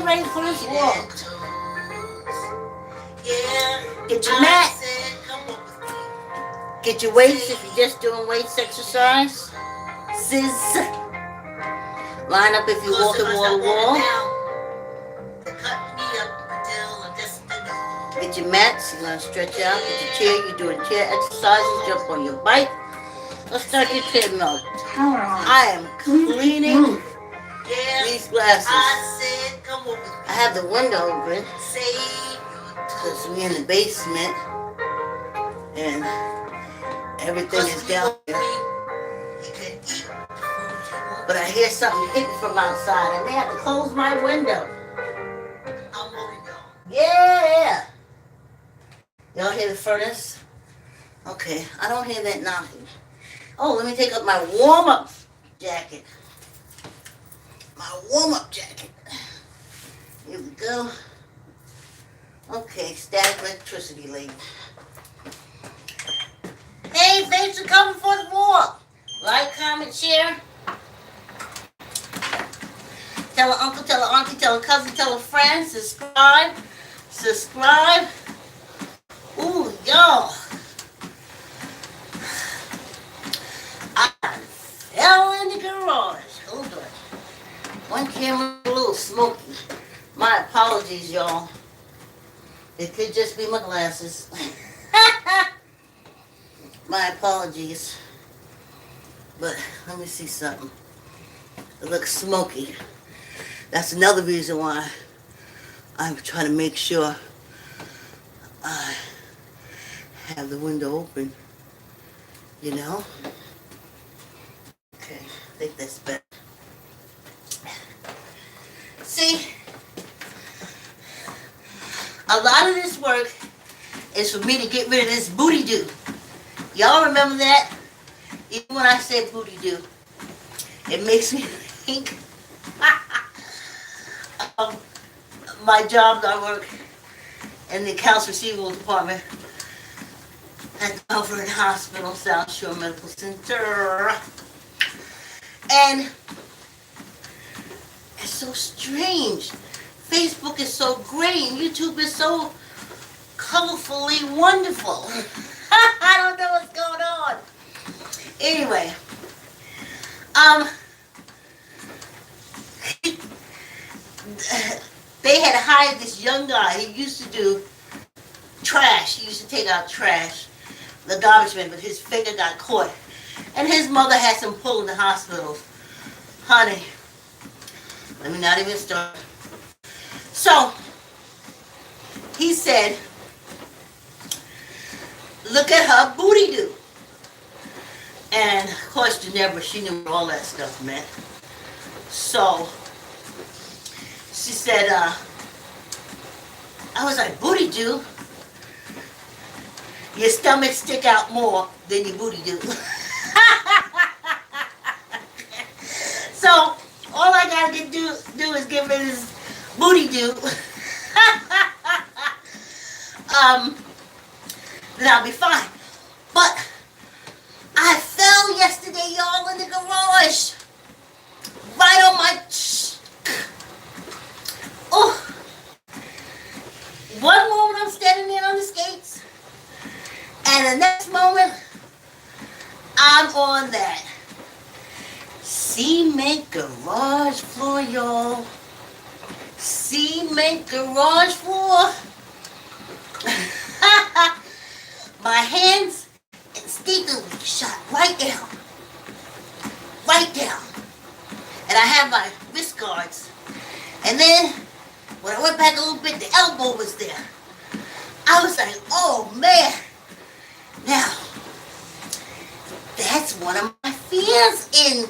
ready for this walk. Get your mat. Get your weights if you're just doing weights exercise. Sis. Line up if you're walking wall to wall. Get your mats. You're going to stretch out. Get your chair. You're doing chair exercises. Jump on your bike. Let's start your treadmill. I am cleaning these glasses. I have the window open because we're in the basement and everything is down here. But I hear something hitting from outside. I may have to close my window. Yeah. Y'all hear the furnace? Okay, I don't hear that knocking. Oh, let me take up my warm-up jacket. My warm-up jacket. Here we go. Okay, static electricity lady. Hey, thanks for coming for the walk. Like, comment, share. Tell an uncle, tell an auntie, tell a cousin, tell a friend. Subscribe. Subscribe. Ooh, y'all. I fell in the garage. Hold on. One camera a little smoky. My apologies, y'all. It could just be my glasses. My apologies. But let me see something. It looks smoky. That's another reason why I'm trying to make sure I have the window open. You know? Okay, I think that's better. See, a lot of this work is for me to get rid of this booty do. Y'all remember that? Even when I say booty do, it makes me think of my job that I work in the accounts receivable department at the Comfort Hospital, South Shore Medical Center. And it's so strange. Facebook is so great and YouTube is so colorfully wonderful. I don't know what's going on. Anyway, they had hired this young guy. He used to do trash. He used to take out trash, the garbage man, but his finger got caught. And his mother had some pull in the hospital. Honey, let me not even start. So, he said, look at her booty do. And of course, she knew all that stuff meant. So, she said, I was like, booty do? Your stomach stick out more than your booty do. So, all I gotta do is get rid of this booty do. Then I'll be fine. But I fell yesterday, y'all, in the garage. Right on my... Oh. One moment I'm standing there on the skates. And the next moment, I'm on that cement garage floor, y'all. Cement garage floor. My hands instinctively shot right down. Right down. And I had my wrist guards. And then, when I went back a little bit, the elbow was there. I was like, oh man. Now, that's one of my fears in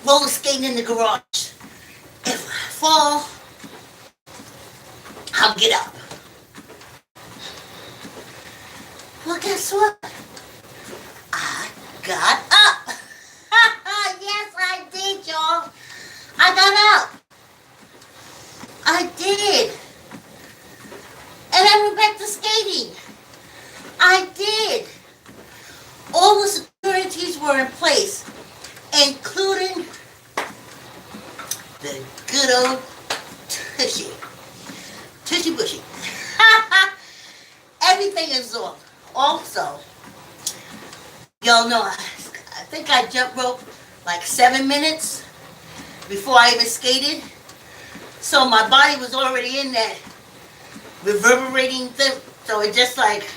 roller skating in the garage. If I fall, I'll get up. Well, guess what? I got up. Yes, I did, y'all. I got up. I did. And I went back to skating. I did. All the securities were in place, including the good old tushy. Tushy bushy. Everything is off. Also, y'all know, I think I jump rope like 7 minutes before I even skated. So my body was already in that reverberating thing. So it just like,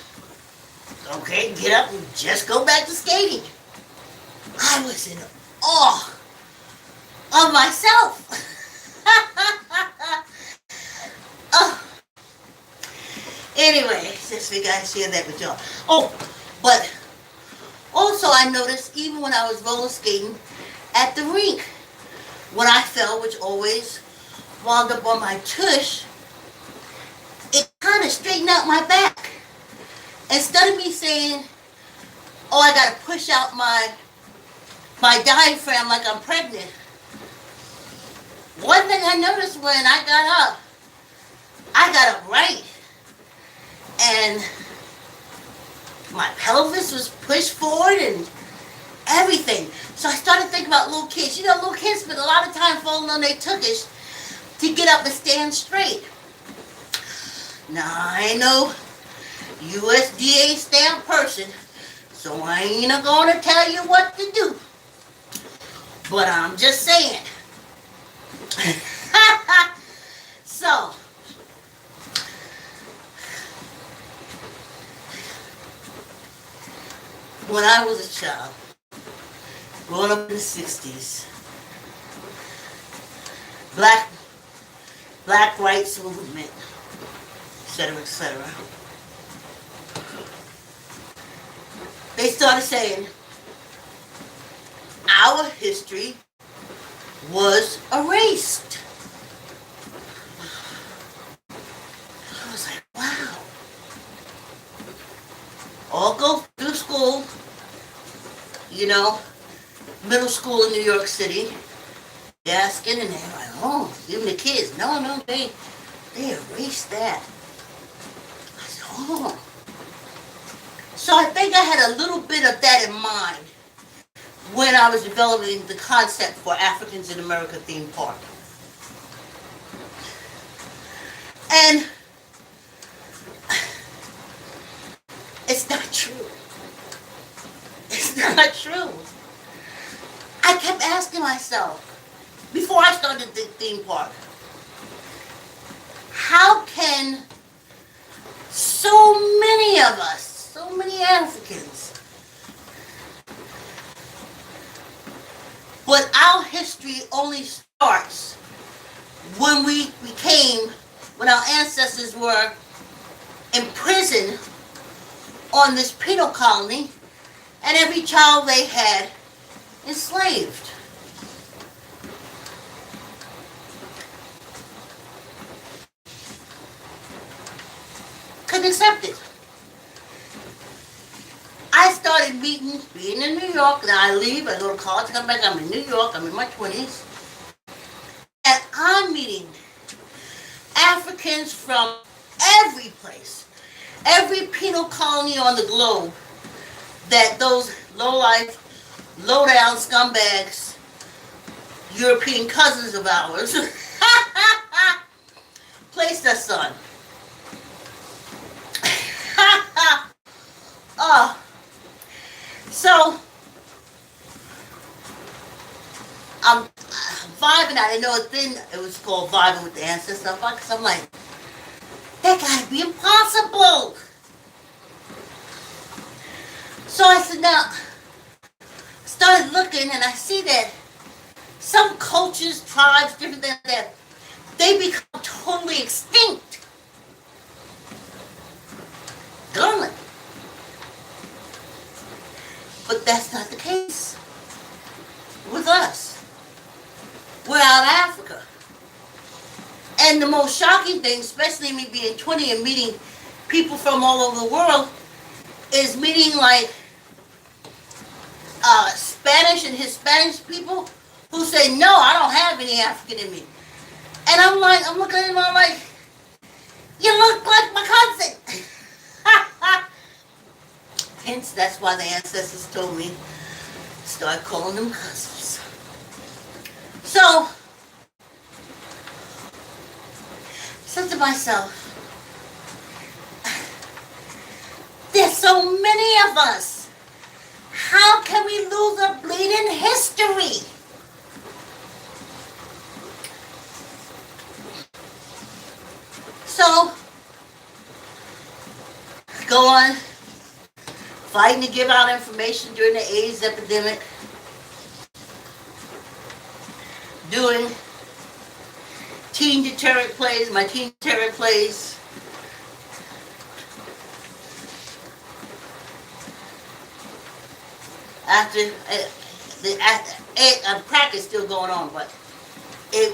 okay, get up and just go back to skating. I was in awe of myself. Oh. Anyway, just figured I'd share that with y'all. Oh, but also I noticed even when I was roller skating at the rink, when I fell, which always wound up on my tush, it kind of straightened out my back. Instead of me saying, oh, I got to push out my diaphragm like I'm pregnant. One thing I noticed when I got up right, and my pelvis was pushed forward and everything. So I started thinking about little kids. You know, little kids spend a lot of time falling on their tuchus to get up and stand straight. Now, I ain't no USDA stamp person, so I ain't gonna tell you what to do. But I'm just saying. So, when I was a child, growing up in the 60s, black rights movement, etc., etc., they started saying our history was erased. I was like, wow. All go through school, middle school in New York City, asking, and they're like, oh, even the kids, no, they erased that. I said, oh. So I think I had a little bit of that in mind when I was developing the concept for Africans in America theme park. And it's not true. It's not true. I kept asking myself, before I started the theme park, how can so many of us, so many Africans, but our history only starts when when our ancestors were imprisoned on this penal colony, and every child they had enslaved. Couldn't accept it. I started being in New York, and I leave, I go to college, come back, I'm in New York, I'm in my 20s, and I'm meeting Africans from every place, every penal colony on the globe that those low-life, low-down scumbags, European cousins of ours, placed us on. So, I'm vibing. I didn't know it was called vibing with the ancestors. Because I'm like, that gotta be impossible. So I said, now, started looking, and I see that some cultures, tribes, different things like that, they become totally extinct. Gone. But that's not the case with us. We're out of Africa. And the most shocking thing, especially me being 20 and meeting people from all over the world, is meeting like Spanish and Hispanic people who say, no, I don't have any African in me. And I'm looking at them, I'm like, you look like my cousin. Hence, that's why the ancestors told me start calling them cousins. So, myself, there's so many of us. How can we lose a bleeding history? So, go on fighting to give out information during the AIDS epidemic, doing teen deterrent plays, my teen deterrent plays. After the crack is still going on, but it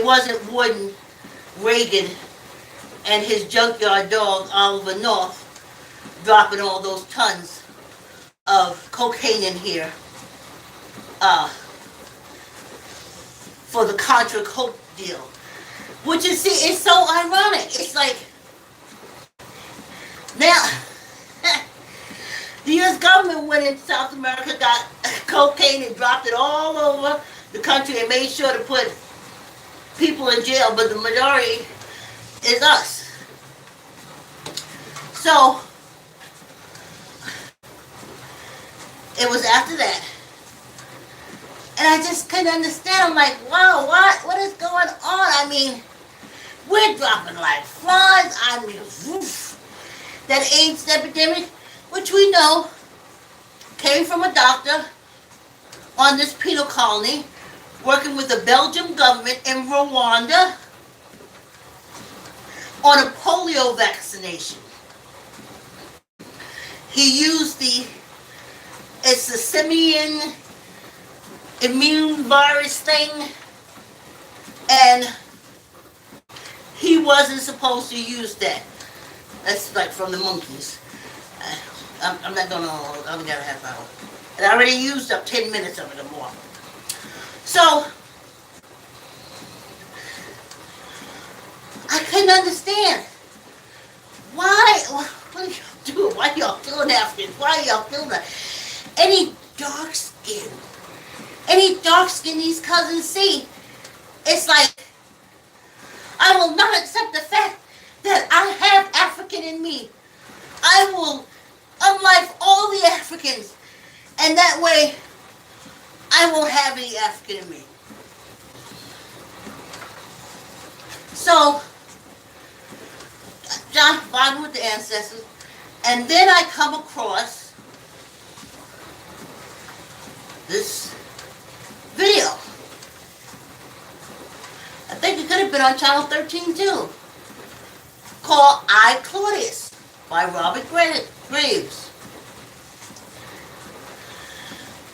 wasn't Warden Reagan and his junkyard dog Oliver North dropping all those tons of cocaine in here for the Contra Coke deal. Which is, see, it's so ironic. It's like, now, the U.S. government went in South America, got cocaine and dropped it all over the country and made sure to put people in jail, but the majority is us. So, it was after that. And I just couldn't understand. I'm like, wow, what is going on? I mean, we're dropping like flies. I mean, woof. That AIDS epidemic, which we know came from a doctor on this penal colony working with the Belgian government in Rwanda on a polio vaccination. He used it's the simian immune virus thing, and he wasn't supposed to use that. That's like from the monkeys. I'm not gonna, I've got a half hour. And I already used up 10 minutes of it or more. So, I couldn't understand. Why, what are y'all doing? Why are y'all killing Africans? Why are y'all killing that? Any dark skin these cousins see, it's like, I will not accept the fact that I have African in me. I will unlife all the Africans, and that way I won't have any African in me. So, John vibing with the ancestors, and then I come across this video. I think it could have been on Channel 13 too, called I, Claudius by Robert Graves.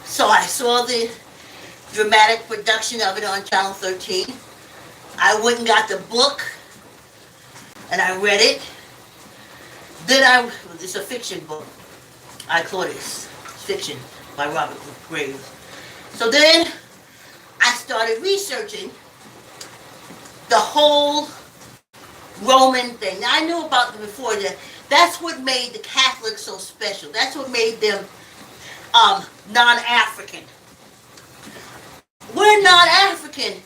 So I saw the dramatic production of it on Channel 13. I went and got the book and I read it. Then it's a fiction book, I, Claudius, fiction by Robert Graves. So then I started researching the whole Roman thing. Now I knew about them before that. That's what made the Catholics so special. That's what made them non-African. We're not African.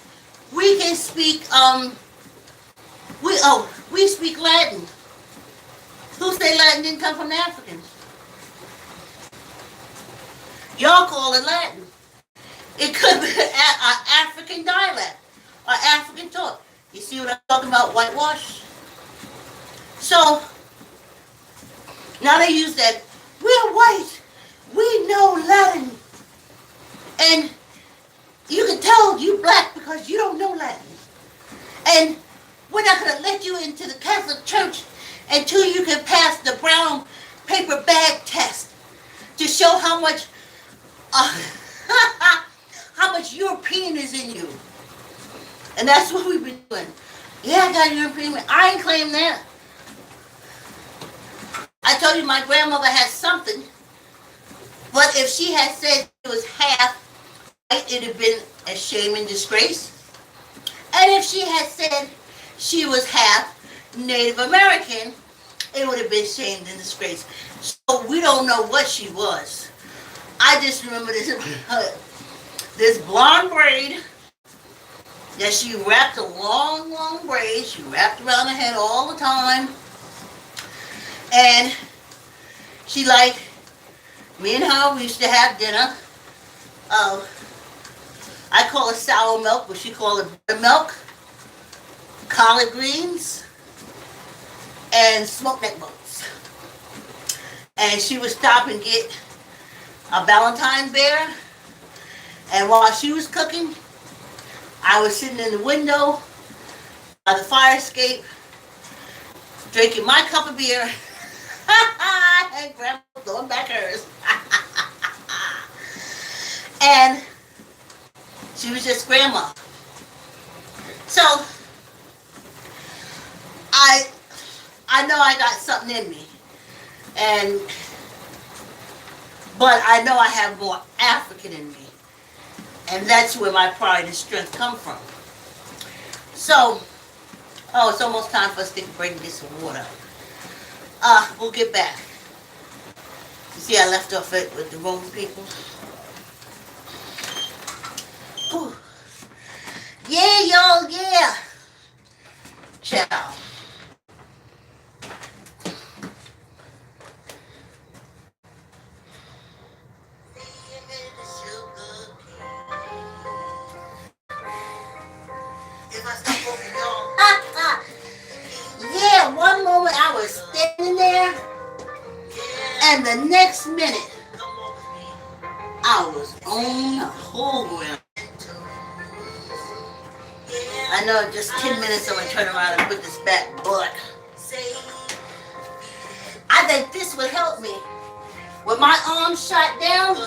We can speak we speak Latin. Who say Latin didn't come from the Africans? Y'all call it Latin. It could be an African dialect or African talk. You see what I'm talking about? Whitewash. So now they use that. We're white. We know Latin. And you can tell you black because you don't know Latin. And we're not going to let you into the Catholic Church until you can pass the brown paper bag test to show how much European is in you. And that's what we've been doing. Yeah, I got European. I ain't claim that. I told you my grandmother had something, but if she had said it was half white, it'd have been a shame and disgrace. And if she had said she was half Native American, it would have been shamed and disgrace. So we don't know what she was. I just remember this blonde braid, that she wrapped a long, long braid. She wrapped around her head all the time. And she like, me and her, we used to have dinner. I call it sour milk, but she called it buttermilk, collard greens, and smoked neck bones. And she would stop and get a Valentine bear. And while she was cooking, I was sitting in the window by the fire escape, drinking my cup of beer, and Grandma throwing back hers. And she was just Grandma. So I know I got something in me, but I know I have more African in me, and that's where my pride and strength come from. So, it's almost time for us to take a break and get some water. We'll get back. You see, I left off it with the Roman people. Whew. Yeah, y'all, yeah. Ciao. Yeah, one moment I was standing there, and the next minute I was on the whole ground. I know just 10 minutes I'm going to turn around and put this back, but I think this would help me. With my arms shot down,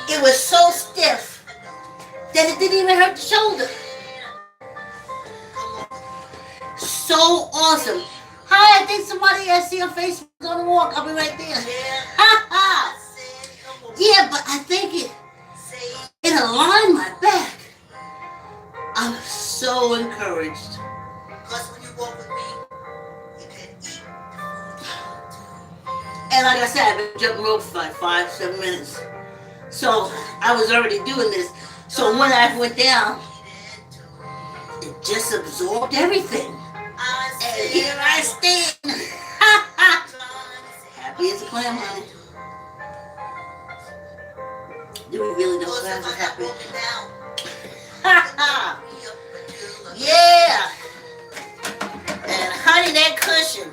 it was so stiff that it didn't even hurt the shoulder. So awesome. Hi, I think somebody I see on Facebook is on the walk. I'll be right there. Yeah, but I think it aligned my back. I'm so encouraged. Plus, when you walk with me, you can eat. And like I said, I've been jumping rope for like 5-7 minutes. So I was already doing this. So when I went down, it just absorbed everything. And here I stand. Happy as a clam, honey. Do we really know clams are happy? Yeah. And honey, that cushion,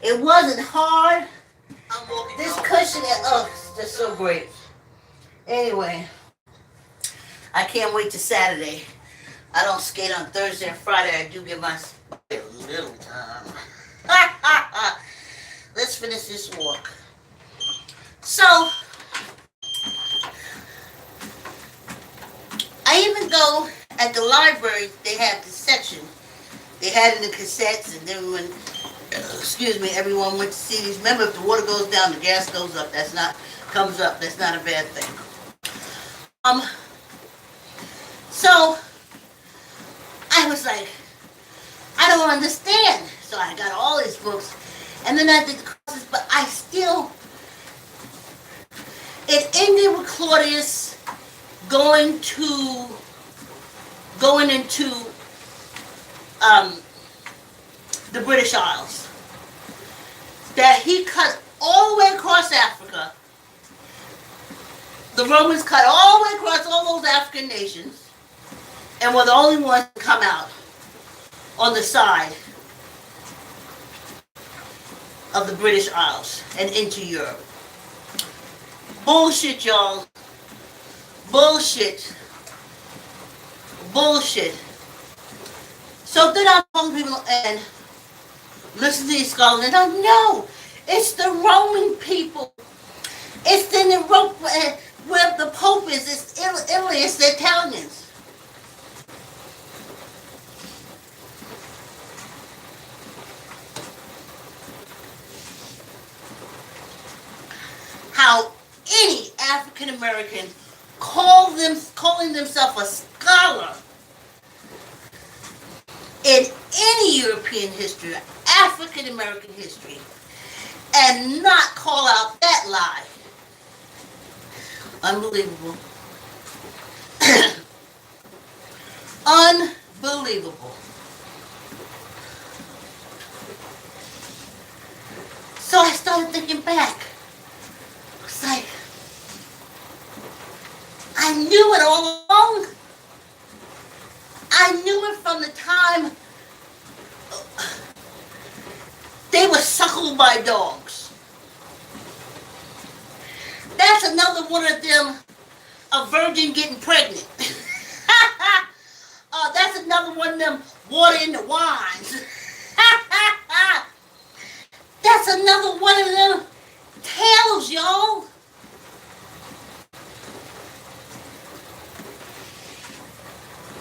it wasn't hard. This cushion is just so great. Anyway, I can't wait till Saturday. I don't skate on Thursday and Friday. I do give myself a little time. Let's finish this walk. So, I even go at the library. They have this section. They had it in the cassettes, and then when, everyone went to see these. Remember, if the water goes down, the gas goes up. Comes up. That's not a bad thing. So I was like, I don't understand. So I got all these books, and then I did the courses, but I still. It ended with Claudius going into the British Isles. That he cut all the way across Africa. The Romans cut all the way across all those African nations and were the only ones to come out on the side of the British Isles and into Europe. Bullshit, y'all. Bullshit. Bullshit. So then I'm talking to people and listen to these scholars and go, no, it's the Roman people. It's in the Europe where the Pope is. It's Italy. It's the Italians. How any African American calling themselves a scholar in any European history, African American history, and not call out that lie. Unbelievable. Unbelievable. So I started thinking back. It's like, I knew it all along. I knew it from the time they were suckled by dogs. That's another one of them, a virgin getting pregnant. That's another one of them, water in the wines. That's another one of them tales, y'all.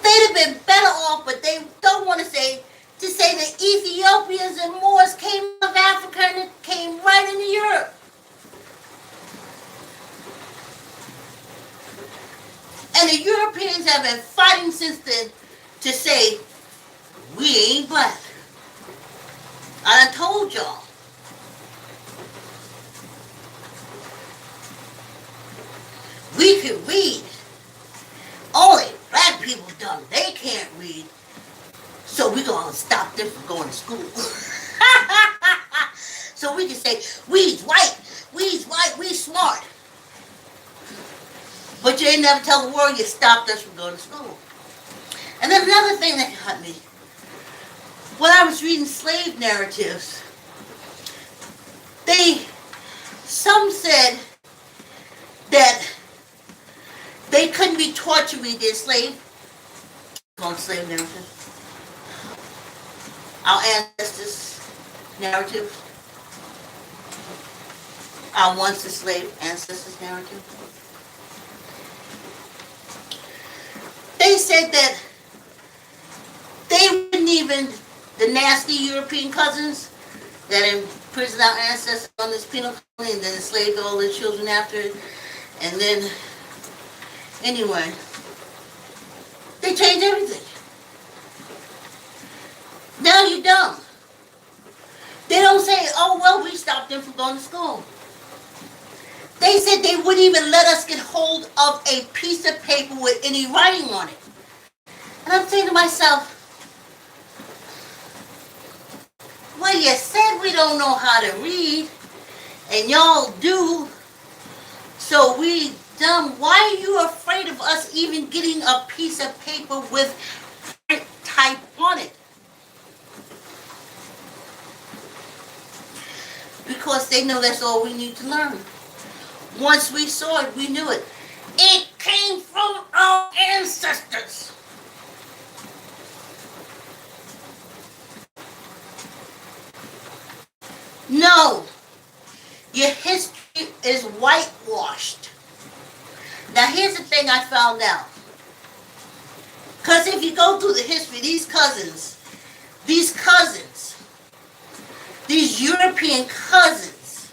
They'd have been better off, but they don't want to say that Ethiopians and Moors came out of Africa and it came right into Europe. And the Europeans have been fighting since then to say, we ain't black. I done told y'all. We can read. Only black people don't. They can't read. So we're going to stop them from going to school. So we can say, we's white, we smart. But you ain't never tell the world you stopped us from going to school. And then another thing that got me. When I was reading slave narratives, some said that they couldn't be taught to read their slave narrative. Our ancestors' narrative. Our once enslaved ancestors' narrative. They said that they wouldn't even, the nasty European cousins that imprisoned our ancestors on this penal colony and then enslaved all their children after it. And then, anyway, they changed everything. Now you're dumb. They don't say, oh, well, we stopped them from going to school. They said they wouldn't even let us get hold of a piece of paper with any writing on it. And I'm saying to myself, well, you said we don't know how to read, and y'all do, so we dumb. Why are you afraid of us even getting a piece of paper with print type on it? Because they know that's all we need to learn. Once we saw it, we knew it. It came from our ancestors. No, your history is whitewashed. Now here's the thing I found out. Because if you go through the history, these European cousins,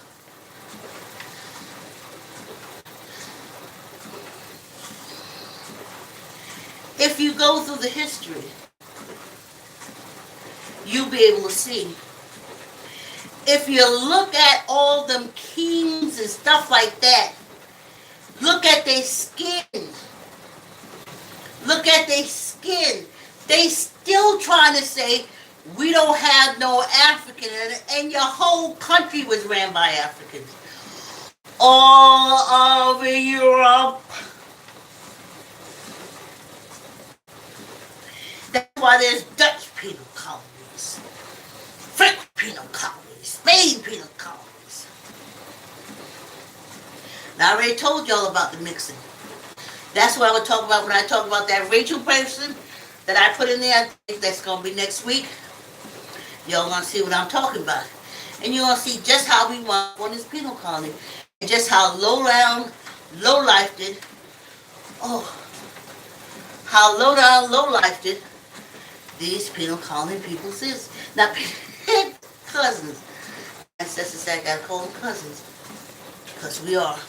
if you go through the history, you'll be able to see. If you look at all them kings and stuff like that, look at their skin. Look at their skin. They still trying to say, we don't have no African in it, and your whole country was ran by Africans. All over Europe. That's why there's Dutch penal colonies, French penal colonies, Spain penal colonies. Now I already told y'all about the mixing. That's what I would talk about when I talk about that Rachel person that I put in there. I think that's going to be next week. Y'all going to see what I'm talking about. And you're going to see just how we won on this penal colony. And just how low-life did. Oh. How low-life did these penal colony people is. Now, cousins. Ancestors, I got to call them cousins. Because we are.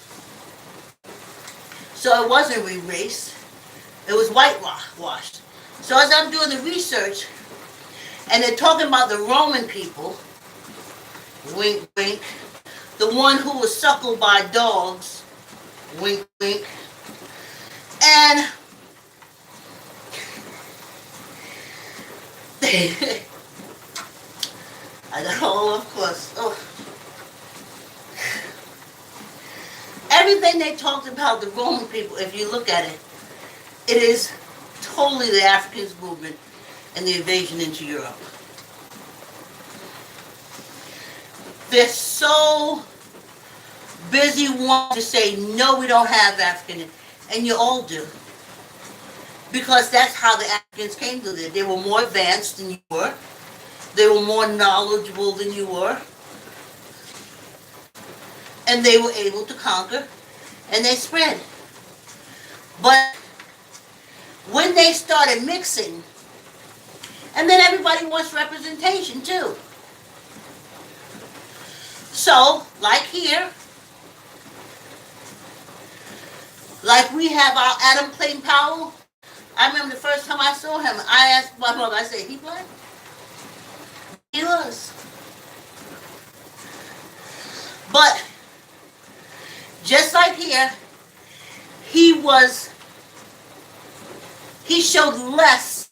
So it wasn't erased. It was whitewashed. So as I'm doing the research, and they're talking about the Roman people, wink, wink, the one who was suckled by dogs, wink, wink, and I got all, of course. Oh. Everything they talked about the Roman people, if you look at it, it is totally the Africans movement and the invasion into Europe. They're so busy wanting to say, no, we don't have African, and you all do. Because that's how the Africans came to it. They were more advanced than you were. They were more knowledgeable than you were. And they were able to conquer, and they spread. But when they started mixing, and then everybody wants representation too. So, like here, like we have our Adam Clayton Powell. I remember the first time I saw him, I asked my mother, I said, he black? He was. But, just like here, he showed less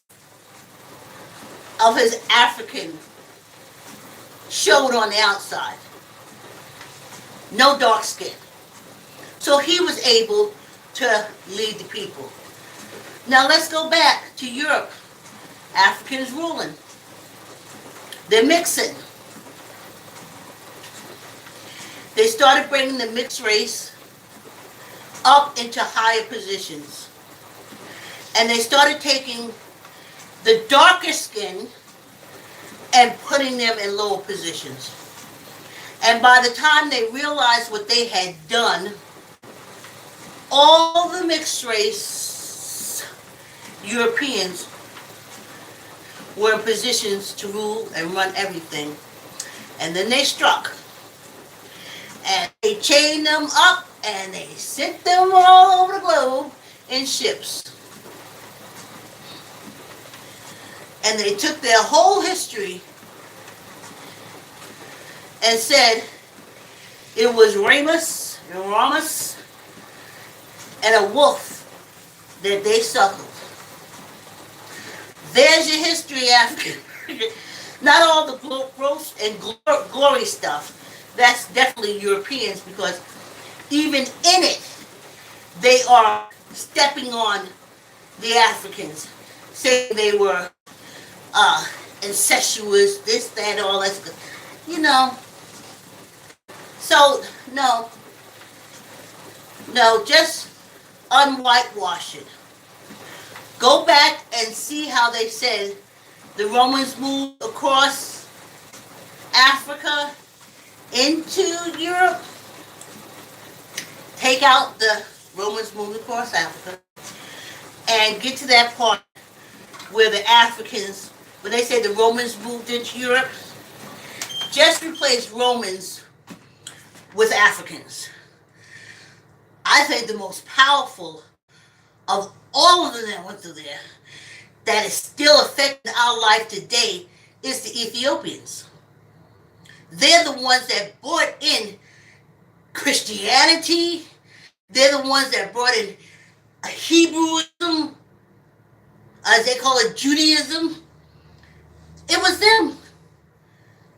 of his African showed on the outside. No dark skin. So he was able to lead the people. Now let's go back to Europe. Africans ruling. They're mixing. They started bringing the mixed race up into higher positions. And they started taking the darker skin and putting them in lower positions. And by the time they realized what they had done, all the mixed race Europeans were in positions to rule and run everything. And then they struck. And they chained them up and they sent them all over the globe in ships. And they took their whole history and said it was Remus and Ramus and a wolf that they suckled. There's your history, African. Not all the gross and glory stuff. That's definitely Europeans, because even in it, they are stepping on the Africans, saying they were incestuous, this, that, all that stuff. You know. So, no, just unwhitewash it. Go back and see how they said the Romans moved across Africa into Europe. Take out the Romans moved across Africa and get to that part where the Africans, when they say the Romans moved into Europe, just replace Romans with Africans. I think the most powerful of all of them that went through there, that is still affecting our life today, is the Ethiopians. They're the ones that brought in Christianity. They're the ones that brought in Hebrewism, as they call it, Judaism. It was them,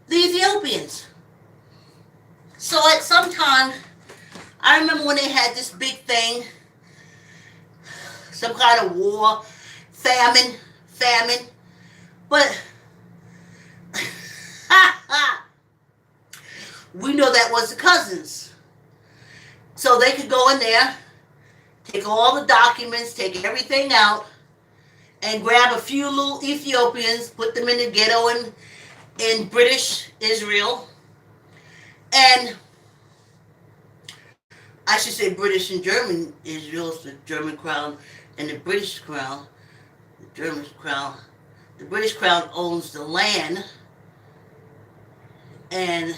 the Ethiopians. So at some time, I remember when they had this big thing, some kind of war, famine, but we know that was the cousins. So they could go in there, take all the documents, take everything out, and grab a few little Ethiopians, put them in the ghetto in British Israel, and I should say British and German Israel, the German crown and the British crown. The German crown. The British crown owns the land, and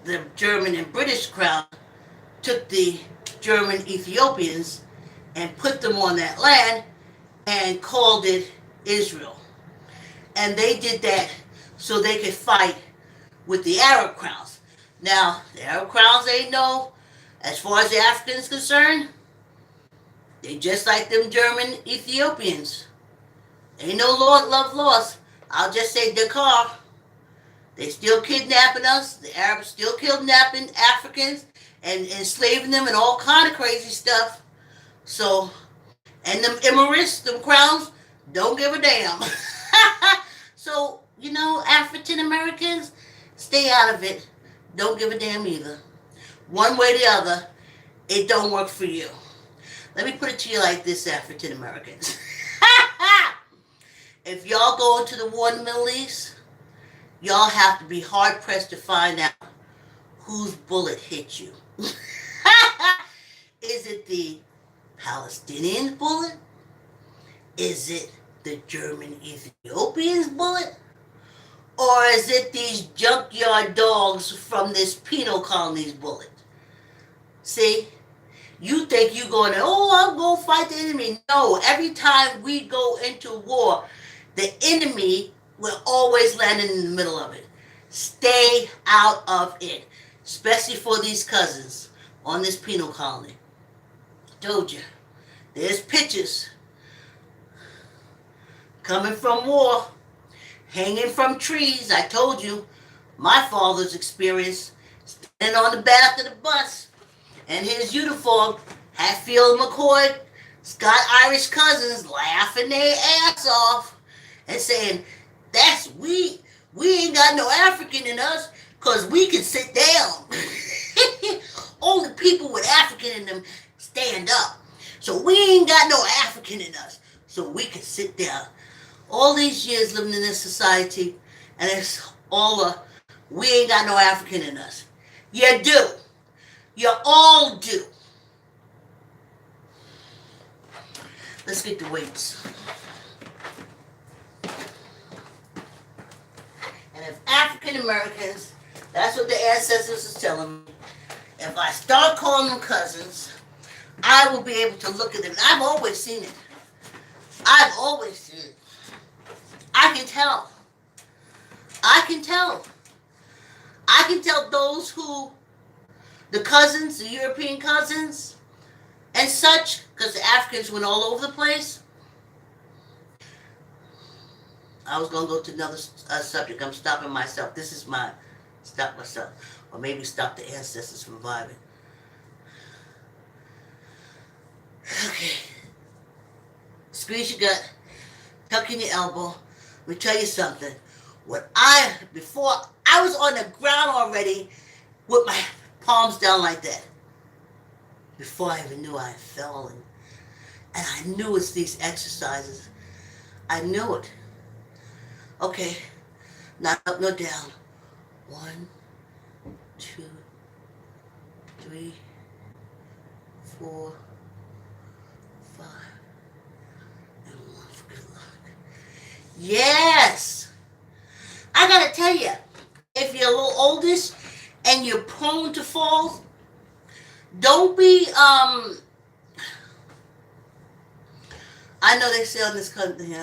the German and British crown took the German Ethiopians and put them on that land and called it Israel. And they did that so they could fight with the Arab crowns. Now, the Arab crowns, they know, as far as the Africans concerned, they just like them German Ethiopians. Ain't no Lord love lost. I'll just say Dakar. They still kidnapping us. The Arabs still kidnapping Africans and enslaving them and all kind of crazy stuff. So, and them Emirates, them crowns, don't give a damn. So, African Americans, stay out of it. Don't give a damn either. One way or the other, it don't work for you. Let me put it to you like this, African Americans. If y'all go into the war in the Middle East, y'all have to be hard pressed to find out whose bullet hit you. Is it the Palestinian bullet? Is it the German Ethiopians bullet? Or is it these junkyard dogs from this penal colony's bullet? See? You think you're going to, I'm going to fight the enemy. No, every time we go into war, the enemy will always land in the middle of it. Stay out of it, especially for these cousins on this penal colony. Told you, there's pictures coming from war, hanging from trees. I told you, my father's experience, standing on the back of the bus, and his uniform, Hatfield McCoy, Scott Irish cousins laughing their ass off and saying, we ain't got no African in us because we can sit down. Only people with African in them stand up. So we ain't got no African in us, so we can sit down. All these years living in this society, and it's all we ain't got no African in us. You do. You all do. Let's get the weights. And if African Americans, that's what the ancestors is telling me, if I start calling them cousins, I will be able to look at them. I've always seen it. I've always seen it. I can tell. I can tell. I can tell those who, the cousins, the European cousins, and such, because the Africans went all over the place. I was going to go to another subject. I'm stopping myself. This is my, stop myself. Or maybe stop the ancestors from vibing. Okay. Squeeze your gut. Tuck in your elbow. Let me tell you something. Before I was on the ground already with my palms down like that. Before I even knew I had fallen. And I knew it's these exercises. I knew it. Okay. Not up, no down. 1, 2, 3, 4, 5. And 1 for good luck. Yes! I gotta tell you, if you're a little oldish and you're prone to falls, don't be, I know they say on this country,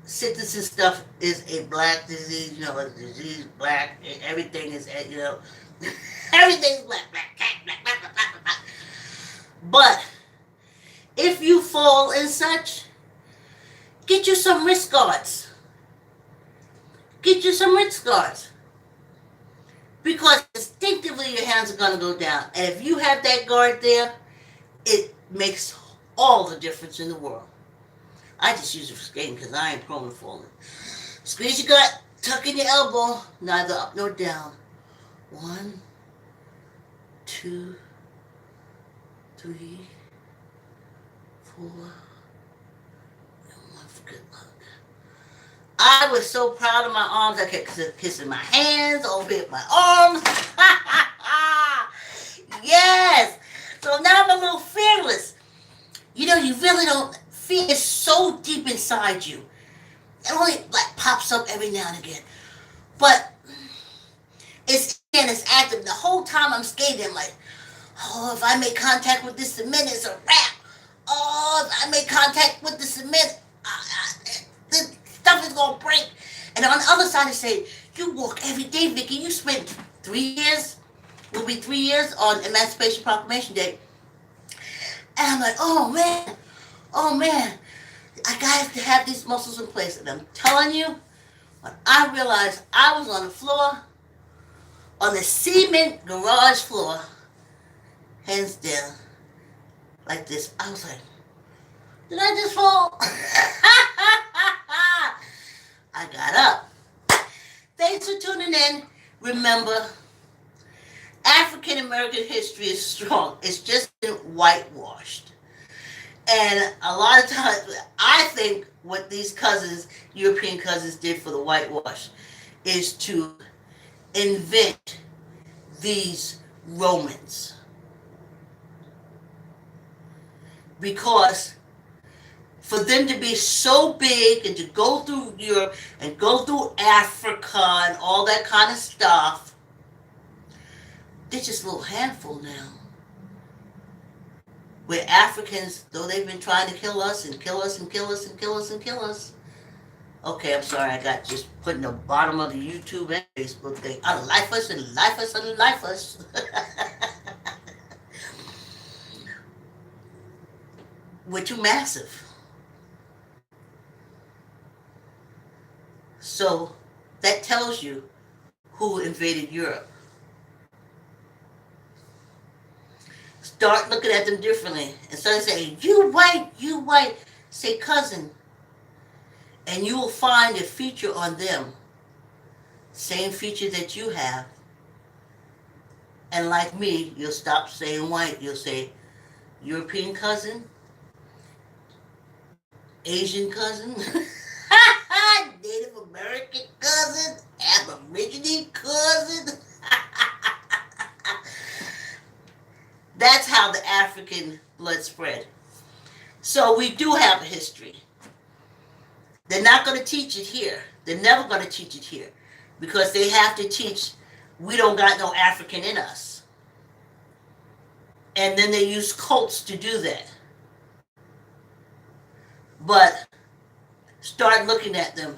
sickness and stuff is a black disease, a disease, black, everything is, everything's black. But, if you fall and such, get you some wrist guards. Get you some wrist guards. Because instinctively your hands are going to go down. And if you have that guard there, it makes all the difference in the world. I just use it for skating because I ain't prone to falling. Squeeze your gut, tuck in your elbow, neither up nor down. 1, 2, 3, 4, and 1 for good luck. I was so proud of my arms, I kept kissing my hands, over at my arms. Yes! So now I'm a little fearless. You really don't, fear is so deep inside you. It only pops up every now and again. But it's active. The whole time I'm skating, I'm like, if I make contact with this cement, it's a wrap. If I make contact with the cement, the stuff is going to break. And on the other side, I say, you walk every day, Vicki. You spent 3 years, will be 3 years on Emancipation Proclamation Day. And I'm like, oh man, I got to have these muscles in place. And I'm telling you, when I realized I was on the floor, on the cement garage floor, hands down, like this, I was like, did I just fall? I got up. Thanks for tuning in. Remember, African American history is strong. It's just been whitewashed. And a lot of times, I think what these cousins, European cousins, did for the whitewash is to invent these Romans. Because for them to be so big and to go through Europe and go through Africa and all that kind of stuff, they're just a little handful now. We're Africans, though they've been trying to kill us and kill us and kill us and kill us and kill us. Okay, I'm sorry, I got just put in the bottom of the YouTube and Facebook thing. Unlife us and life us and life us. We're too massive. So that tells you who invaded Europe. Start looking at them differently. Instead of saying, you white, say cousin. And you will find a feature on them. Same feature that you have. And like me, you'll stop saying white. You'll say European cousin, Asian cousin, Native American cousin, Aborigine cousin. That's how the African blood spread. So we do have a history. They're not going to teach it here. They're never going to teach it here. Because they have to teach, we don't got no African in us. And then they use cults to do that. But start looking at them.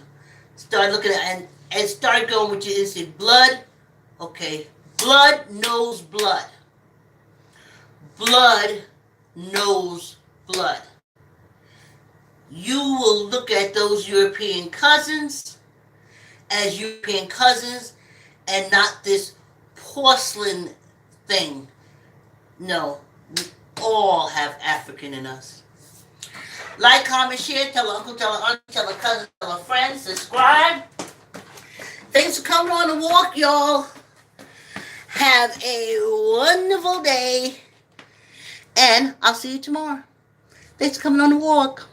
Start looking at and start going with your instinct. Blood, okay. Blood knows blood. Blood knows blood. You will look at those European cousins as European cousins and not this porcelain thing. No, we all have African in us. Like, comment, share, tell an uncle, tell an auntie, tell a cousin, tell a friend, subscribe. Thanks for coming on the walk, y'all. Have a wonderful day. And I'll see you tomorrow. Thanks for coming on the walk.